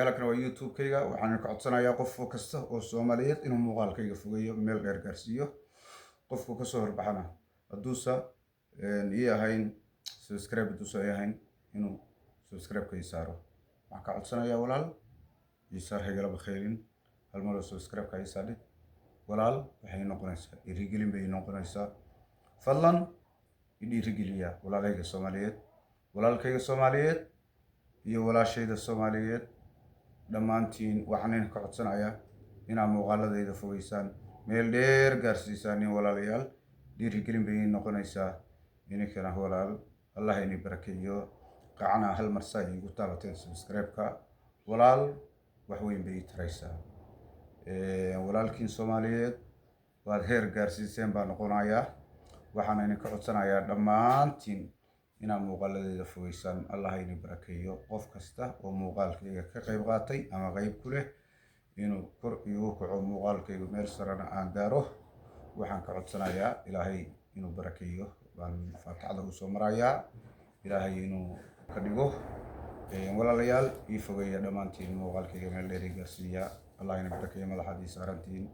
halkan waa YouTube-kayga waxaan ka codsanayaa qof kasta oo Soomaaliyeed inuu muuqaalkayga fogeeyo meel dheer gaarsiiyo qofku ka soo horbaxana haduusa ii ahayn subscribe haduusa ii ahayn inuu subscribe-ka ii saaro waxaan ka codsanayaa walaal ii saar hagala bakhaylin hal mar oo subscribe-ka ii saadhid walaal waxay noqonaysaa dhiirigelin bay noqonaysaa fadlan dhiirigeliya walaalkayga Soomaaliyeed iyo walaashayda Soomaaliyeed dhammaantiin waxaan ka codsanayaa inaad muuqaaladayda fogeysaan meel dheer gaarsiisaan walaalayaal dhiirigelin bay noqonaysaa inkana walaal Allah inii barakeeyo qacana hal mar saa igu taabateen subscribe-ka walaal wax weyn bay taraysaa walaalkiin Soomaaliyeed waad heer gaarsiiseen baan noqonayaa waxaan ka codsanayaa dhammaantiin inaad muuqaaladayda fogeysaan Allah inii barakeeyo qof kasta oo muuqaalkayga ka qayb qaatay ama qayb ku leh inuu kor igu kaco muuqaalkayga meel sarana aan gaaro waxaan ka codsanayaa Ilaahay inuu barakeeyo baan faataxada u soo marayaa Ilaahay inuu ka dhigo walaalayaal ii fogeeya dhammaantiin muuqaalkayga meel dheer gaarsiiya Allah inii barakeeyo madaxdiisa arantiin